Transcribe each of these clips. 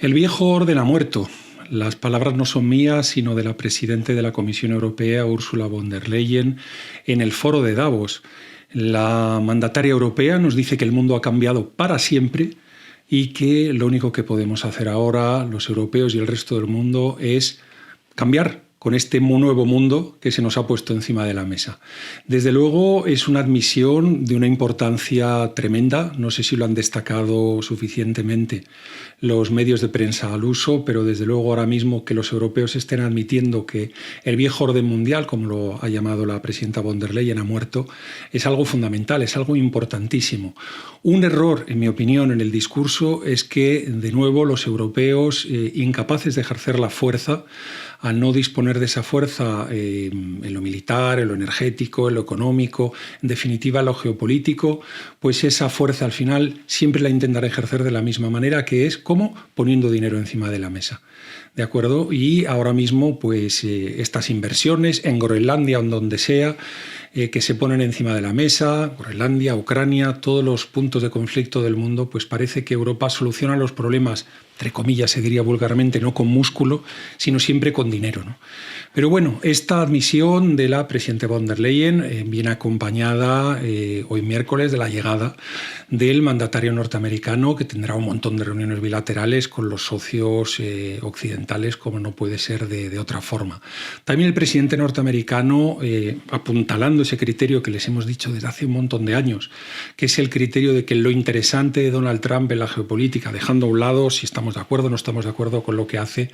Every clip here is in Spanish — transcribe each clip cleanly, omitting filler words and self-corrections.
El viejo orden ha muerto. Las palabras no son mías, sino de la presidenta de la Comisión Europea, Ursula von der Leyen, en el foro de Davos. La mandataria europea nos dice que el mundo ha cambiado para siempre y que lo único que podemos hacer ahora, los europeos y el resto del mundo, es cambiar con este nuevo mundo que se nos ha puesto encima de la mesa. Desde luego es una admisión de una importancia tremenda, no sé si lo han destacado suficientemente los medios de prensa al uso, pero desde luego ahora mismo que los europeos estén admitiendo que el viejo orden mundial, como lo ha llamado la presidenta von der Leyen, ha muerto, es algo fundamental, es algo importantísimo. Un error, en mi opinión, en el discurso es que, de nuevo, los europeos, incapaces de ejercer la fuerza, al no disponer de esa fuerza en lo militar, en lo energético, en lo económico, en definitiva en lo geopolítico, pues esa fuerza al final siempre la intentará ejercer de la misma manera, que es como poniendo dinero encima de la mesa. ¿De acuerdo? Y ahora mismo pues estas inversiones en Groenlandia o en donde sea, que se ponen encima de la mesa, Groenlandia, Ucrania, todos los puntos de conflicto del mundo, pues parece que Europa soluciona los problemas, entre comillas se diría vulgarmente, no con músculo, sino siempre con dinero, ¿no? Pero bueno, esta admisión de la presidenta von der Leyen viene acompañada hoy miércoles de la llegada del mandatario norteamericano, que tendrá un montón de reuniones bilaterales con los socios occidentales, como no puede ser de otra forma. También el presidente norteamericano, apuntalando ese criterio que les hemos dicho desde hace un montón de años, que es el criterio de que lo interesante de Donald Trump en la geopolítica, dejando a un lado si estamos de acuerdo o no estamos de acuerdo con lo que hace,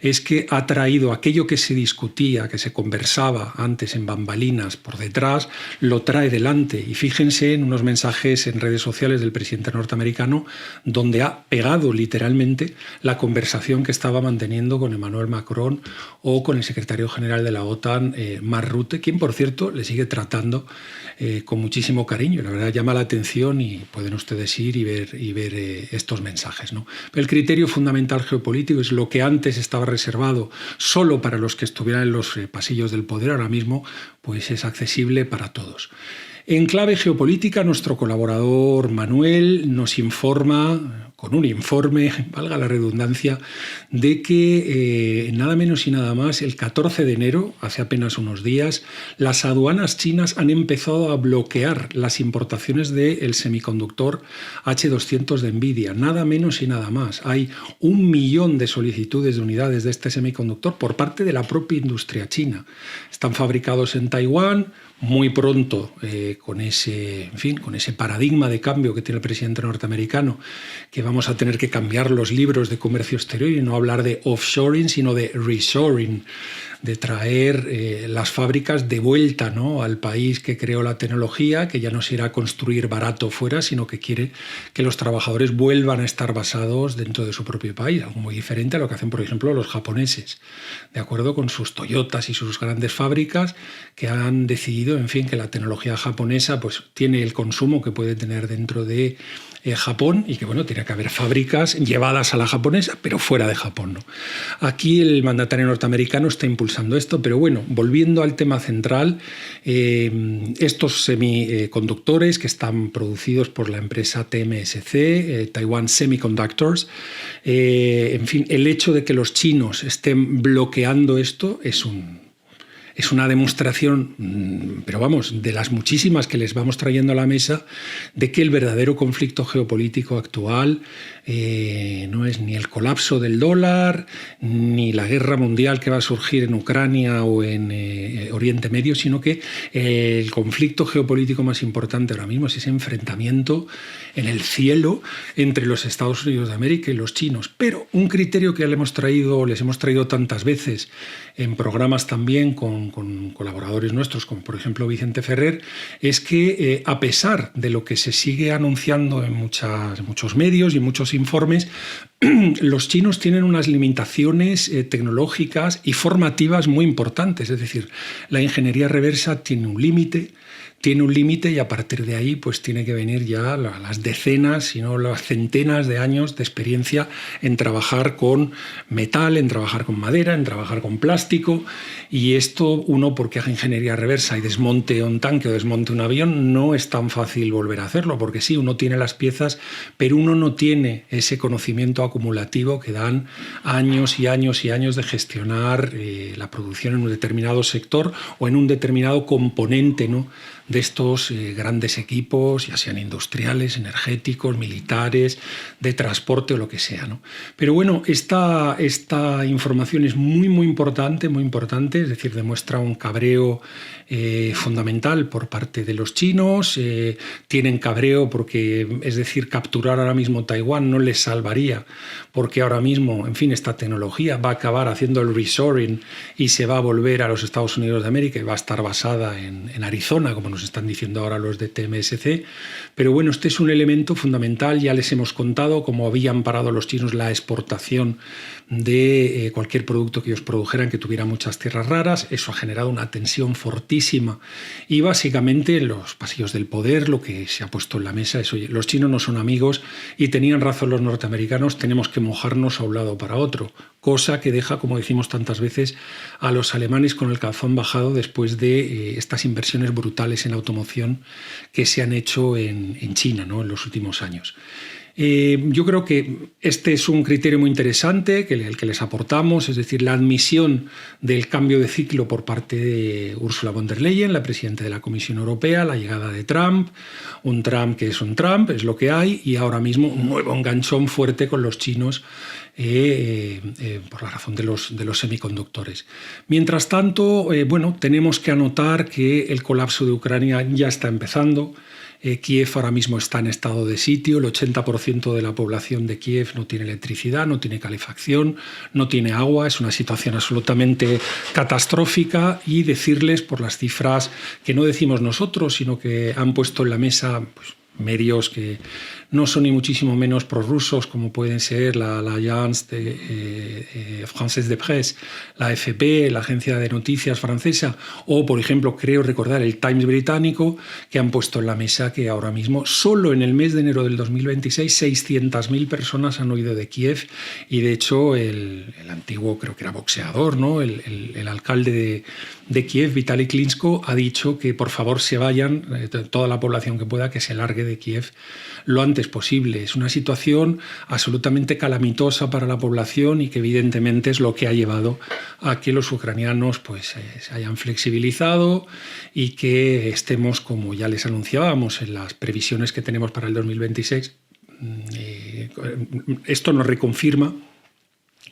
es que ha traído aquello que se discutía, que se conversaba antes en bambalinas por detrás, lo trae delante. Y fíjense en unos mensajes en redes sociales del presidente norteamericano donde ha pegado literalmente la conversación que estaba manteniendo con Emmanuel Macron o con el secretario general de la OTAN, Mark Rutte, quien por cierto le sigue tratando con muchísimo cariño. La verdad llama la atención y pueden ustedes ir y ver estos mensajes, ¿no? Pero el criterio fundamental geopolítico es lo que antes estaba reservado solo para los que estuvieran en los pasillos del poder, ahora mismo pues es accesible para todos. En clave geopolítica, nuestro colaborador Manuel nos informa, con un informe, valga la redundancia, de que nada menos y nada más, el 14 de enero, hace apenas unos días, las aduanas chinas han empezado a bloquear las importaciones del semiconductor H200 de Nvidia, nada menos y nada más. Hay 1 millón de solicitudes de unidades de este semiconductor por parte de la propia industria china. Están fabricados en Taiwán. Muy pronto, con ese paradigma de cambio que tiene el presidente norteamericano, que vamos a tener que cambiar los libros de comercio exterior y no hablar de offshoring, sino de reshoring, de traer las fábricas de vuelta, ¿no?, al país que creó la tecnología, que ya no se irá a construir barato fuera, sino que quiere que los trabajadores vuelvan a estar basados dentro de su propio país, algo muy diferente a lo que hacen, por ejemplo, los japoneses, de acuerdo con sus Toyotas y sus grandes fábricas, que han decidido, en fin, que la tecnología japonesa pues tiene el consumo que puede tener dentro de Japón y que, bueno, tiene que haber fábricas llevadas a la japonesa, pero fuera de Japón, ¿no? Aquí el mandatario norteamericano está impulsando esto, pero bueno, volviendo al tema central, estos semiconductores que están producidos por la empresa TMSC, Taiwan Semiconductors, en fin, el hecho de que los chinos estén bloqueando esto es una demostración, pero vamos, de las muchísimas que les vamos trayendo a la mesa, de que el verdadero conflicto geopolítico actual no es ni el colapso del dólar, ni la guerra mundial que va a surgir en Ucrania o en Oriente Medio, sino que el conflicto geopolítico más importante ahora mismo es ese enfrentamiento en el cielo entre los Estados Unidos de América y los chinos. Pero un criterio que les hemos traído tantas veces en programas también con colaboradores nuestros, como por ejemplo Vicente Ferrer, es que a pesar de lo que se sigue anunciando en muchos medios y muchos informes, los chinos tienen unas limitaciones tecnológicas y formativas muy importantes. Es decir, la ingeniería reversa tiene un límite y a partir de ahí pues tiene que venir ya las decenas, si no las centenas de años de experiencia en trabajar con metal, en trabajar con madera, en trabajar con plástico. Y esto, uno, porque hace ingeniería reversa y desmonte un tanque o desmonte un avión, no es tan fácil volver a hacerlo, porque sí, uno tiene las piezas, pero uno no tiene ese conocimiento acumulado acumulativo que dan años y años y años de gestionar la producción en un determinado sector o en un determinado componente, ¿no?, de estos grandes equipos, ya sean industriales, energéticos, militares, de transporte o lo que sea, ¿no? Pero bueno, esta información es muy, muy importante, es decir, demuestra un cabreo fundamental por parte de los chinos. Tienen cabreo porque, es decir, capturar ahora mismo Taiwán no les salvaría, porque ahora mismo, en fin, esta tecnología va a acabar haciendo el reshoring y se va a volver a los Estados Unidos de América y va a estar basada en Arizona, como nos están diciendo ahora los de TMSC. Pero bueno, este es un elemento fundamental. Ya les hemos contado cómo habían parado los chinos la exportación de cualquier producto que ellos produjeran que tuviera muchas tierras raras. Eso ha generado una tensión fortísima y básicamente en los pasillos del poder lo que se ha puesto en la mesa es: oye, los chinos no son amigos y tenían razón los norteamericanos, tenemos que mojarnos a un lado o para otro, cosa que deja, como decimos tantas veces, a los alemanes con el calzón bajado después de estas inversiones brutales en automoción que se han hecho en China, ¿no?, en los últimos años. Yo creo que este es un criterio muy interesante, el que les aportamos, es decir, la admisión del cambio de ciclo por parte de Ursula von der Leyen, la presidenta de la Comisión Europea, la llegada de Trump, un Trump que es un Trump, es lo que hay, y ahora mismo un nuevo enganchón fuerte con los chinos por la razón de los semiconductores. Mientras tanto, bueno, tenemos que anotar que el colapso de Ucrania ya está empezando. Kiev ahora mismo está en estado de sitio, el 80% de la población de Kiev no tiene electricidad, no tiene calefacción, no tiene agua, es una situación absolutamente catastrófica, y decirles, por las cifras que no decimos nosotros, sino que han puesto en la mesa pues, medios que no son ni muchísimo menos prorrusos, como pueden ser la Agence Française de Presse, la AFP, la agencia de noticias francesa, o, por ejemplo, creo recordar el Times británico, que han puesto en la mesa que ahora mismo, solo en el mes de enero del 2026, 600.000 personas han huido de Kiev, y de hecho el antiguo, creo que era boxeador, ¿no?, el alcalde de Kiev, Vitaly Klitschko, ha dicho que por favor se vayan, toda la población que pueda, que se largue de Kiev lo antes posible. Es una situación absolutamente calamitosa para la población y que evidentemente es lo que ha llevado a que los ucranianos pues, se hayan flexibilizado y que estemos, como ya les anunciábamos en las previsiones que tenemos para el 2026, esto nos reconfirma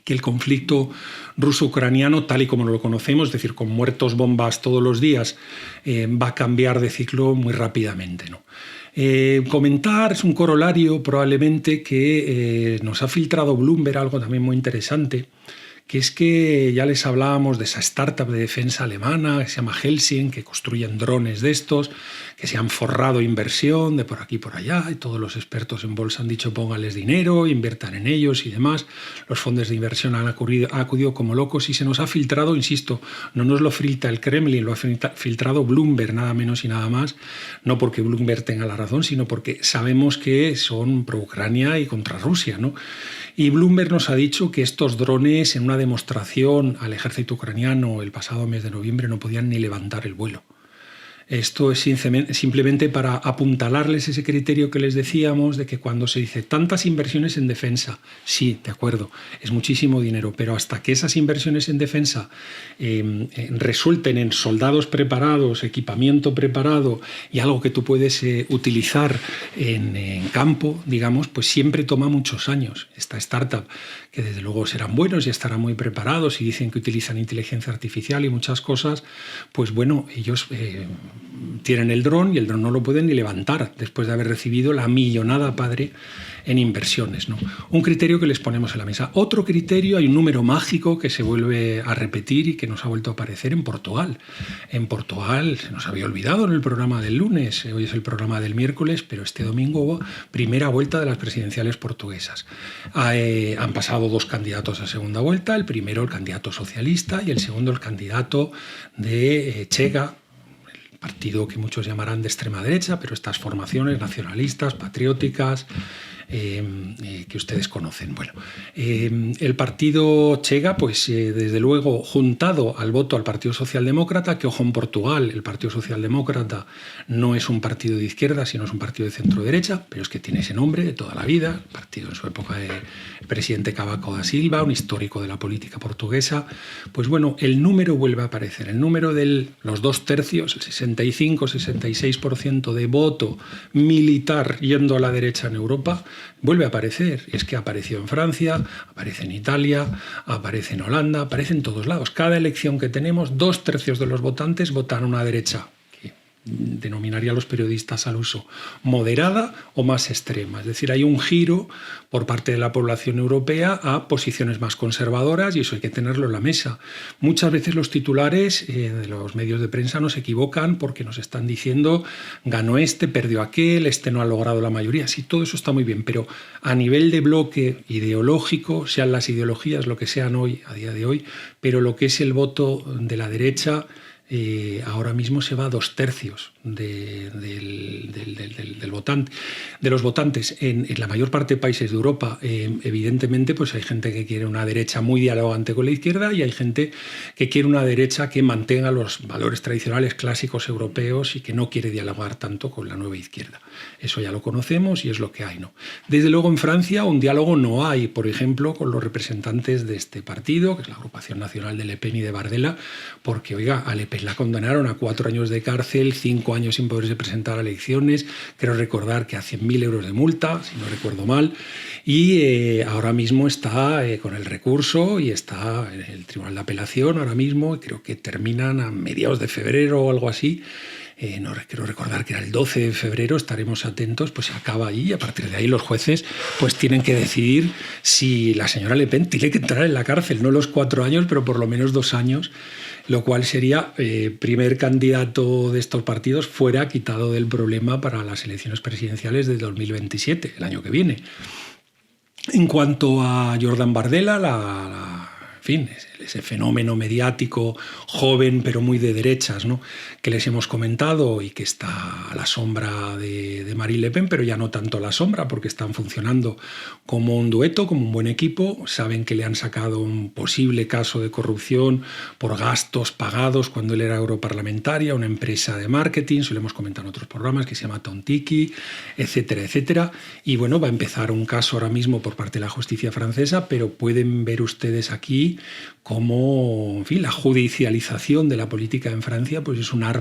que el conflicto ruso-ucraniano, tal y como lo conocemos, es decir, con muertos, bombas todos los días, va a cambiar de ciclo muy rápidamente, ¿no? Comentar, es un corolario probablemente que nos ha filtrado Bloomberg, algo también muy interesante, que es que ya les hablábamos de esa startup de defensa alemana que se llama Helsing, que construyen drones de estos, que se han forrado inversión de por aquí y por allá, y todos los expertos en bolsa han dicho póngales dinero, inviertan en ellos y demás. Los fondos de inversión han acudido como locos y se nos ha filtrado, insisto, no nos lo filtra el Kremlin, lo ha filtrado Bloomberg, nada menos y nada más, no porque Bloomberg tenga la razón, sino porque sabemos que son pro Ucrania y contra Rusia, ¿no? Y Bloomberg nos ha dicho que estos drones, en una demostración al ejército ucraniano el pasado mes de noviembre, no podían ni levantar el vuelo. Esto es simplemente para apuntalarles ese criterio que les decíamos de que cuando se dice tantas inversiones en defensa, sí, de acuerdo, es muchísimo dinero, pero hasta que esas inversiones en defensa resulten en soldados preparados, equipamiento preparado y algo que tú puedes utilizar en campo, digamos, pues siempre toma muchos años. Esta startup, que desde luego serán buenos y estarán muy preparados y dicen que utilizan inteligencia artificial y muchas cosas, pues bueno, ellos tienen el dron y el dron no lo pueden ni levantar después de haber recibido la millonada padre en inversiones, ¿no? Un criterio que les ponemos en la mesa. Otro criterio, hay un número mágico que se vuelve a repetir y que nos ha vuelto a aparecer en Portugal. En Portugal se nos había olvidado en el programa del lunes, hoy es el programa del miércoles, pero este domingo hubo primera vuelta de las presidenciales portuguesas. Han pasado dos candidatos a segunda vuelta, el primero el candidato socialista y el segundo el candidato de Chega, partido que muchos llamarán de extrema derecha, pero estas formaciones nacionalistas, patrióticas, que ustedes conocen. Bueno, el partido Chega, pues desde luego juntado al voto al Partido Socialdemócrata, que ojo, en Portugal el Partido Socialdemócrata no es un partido de izquierda, sino es un partido de centro-derecha, pero es que tiene ese nombre de toda la vida, el partido en su época del presidente Cavaco da Silva, un histórico de la política portuguesa. Pues bueno, el número vuelve a aparecer, el número de los 2/3, el 65-66% de voto militar yendo a la derecha en Europa, vuelve a aparecer. Y es que apareció en Francia, aparece en Italia, aparece en Holanda, aparece en todos lados. Cada elección que tenemos, 2/3 de los votantes votan a una derecha que denominaría a los periodistas al uso moderada o más extrema. Es decir, hay un giro por parte de la población europea a posiciones más conservadoras y eso hay que tenerlo en la mesa. Muchas veces los titulares de los medios de prensa nos equivocan porque nos están diciendo ganó este, perdió aquel, este no ha logrado la mayoría. Sí, todo eso está muy bien, pero a nivel de bloque ideológico, sean las ideologías lo que sean hoy, a día de hoy, pero lo que es el voto de la derecha, ahora mismo se va a 2/3 del votante, de los votantes. En la mayor parte de países de Europa, evidentemente, pues hay gente que quiere una derecha muy dialogante con la izquierda y hay gente que quiere una derecha que mantenga los valores tradicionales clásicos europeos y que no quiere dialogar tanto con la nueva izquierda. Eso ya lo conocemos y es lo que hay, ¿no? Desde luego en Francia un diálogo no hay, por ejemplo, con los representantes de este partido, que es la Agrupación Nacional de Le Pen y de Bardella, porque, oiga, a Le Pen la condenaron a 4 años de cárcel, 5 años sin poderse presentar a elecciones, creo recordar que a 100.000 euros de multa, si no recuerdo mal, y ahora mismo está con el recurso y está en el Tribunal de Apelación ahora mismo, y creo que terminan a mediados de febrero o algo así. No quiero recordar que era el 12 de febrero, estaremos atentos, pues se acaba ahí y a partir de ahí los jueces pues tienen que decidir si la señora Le Pen tiene que entrar en la cárcel, no los 4 años, pero por lo menos 2 años, lo cual sería primer candidato de estos partidos fuera quitado del problema para las elecciones presidenciales de 2027, el año que viene. En cuanto a Jordan Bardella, en fin, ese fenómeno mediático joven pero muy de derechas, ¿no?, que les hemos comentado y que está a la sombra de Marine Le Pen, pero ya no tanto a la sombra porque están funcionando como un dueto, como un buen equipo. Saben que le han sacado un posible caso de corrupción por gastos pagados cuando él era europarlamentaria a una empresa de marketing, se lo hemos comentado en otros programas, que se llama Tontiki, etcétera, etcétera. Y bueno, va a empezar un caso ahora mismo por parte de la justicia francesa, pero pueden ver ustedes aquí como, en fin, la judicialización de la política en Francia pues es un arma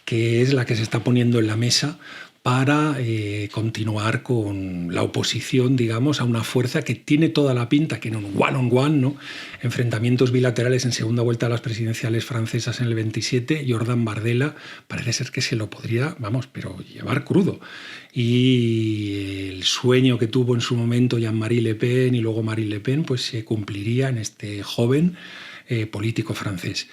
que es la que se está poniendo en la mesa para continuar con la oposición, digamos, a una fuerza que tiene toda la pinta que en un one-on-one, ¿no?, enfrentamientos bilaterales en segunda vuelta a las presidenciales francesas en el 27, Jordan Bardella parece ser que se lo podría, vamos, pero llevar crudo. Y el sueño que tuvo en su momento Jean-Marie Le Pen y luego Marine Le Pen pues se cumpliría en este joven político francés.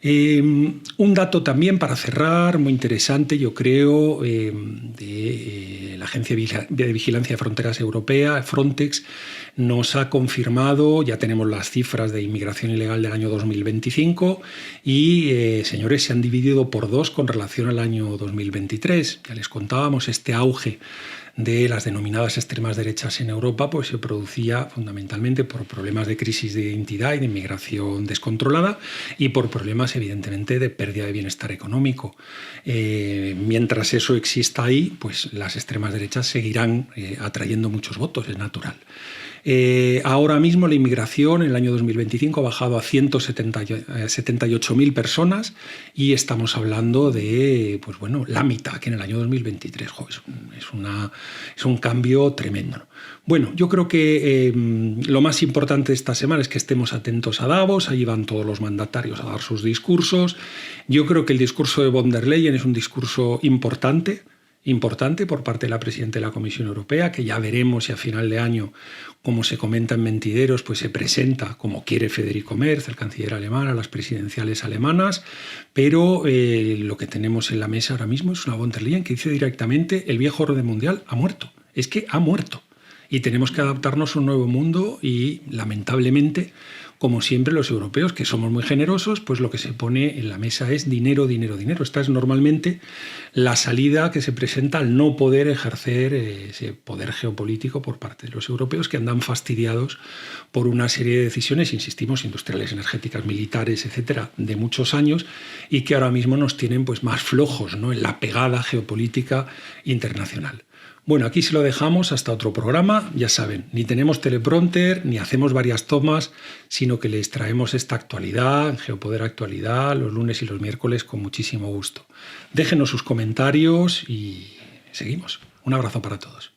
Un dato también para cerrar, muy interesante, yo creo, de la Agencia de Vigilancia de Fronteras Europea, Frontex, nos ha confirmado, ya tenemos las cifras de inmigración ilegal del año 2025 y, señores, se han dividido por 2 con relación al año 2023. Ya les contábamos este auge de las denominadas extremas derechas en Europa, pues se producía fundamentalmente por problemas de crisis de identidad y de inmigración descontrolada y por problemas evidentemente de pérdida de bienestar económico. Mientras eso exista ahí, pues las extremas derechas seguirán atrayendo muchos votos, es natural. Ahora mismo la inmigración en el año 2025 ha bajado a 178.000 personas y estamos hablando de, pues bueno, la mitad que en el año 2023. Es un cambio tremendo. Bueno, yo creo que lo más importante de esta semana es que estemos atentos a Davos. Allí van todos los mandatarios a dar sus discursos. Yo creo que el discurso de von der Leyen es un discurso importante por parte de la presidenta de la Comisión Europea, que ya veremos si a final de año, como se comenta en Mentideros, pues se presenta como quiere Federico Merz, el canciller alemán, a las presidenciales alemanas, pero lo que tenemos en la mesa ahora mismo es una von der Leyen que dice directamente el viejo orden mundial ha muerto, es que ha muerto y tenemos que adaptarnos a un nuevo mundo y lamentablemente, como siempre los europeos, que somos muy generosos, pues lo que se pone en la mesa es dinero, dinero, dinero. Esta es normalmente la salida que se presenta al no poder ejercer ese poder geopolítico por parte de los europeos, que andan fastidiados por una serie de decisiones, insistimos, industriales, energéticas, militares, etcétera, de muchos años, y que ahora mismo nos tienen pues más flojos, ¿no?, en la pegada geopolítica internacional. Bueno, aquí se lo dejamos hasta otro programa. Ya saben, ni tenemos teleprompter, ni hacemos varias tomas, sino que les traemos esta actualidad, en Geopoder Actualidad, los lunes y los miércoles con muchísimo gusto. Déjenos sus comentarios y seguimos. Un abrazo para todos.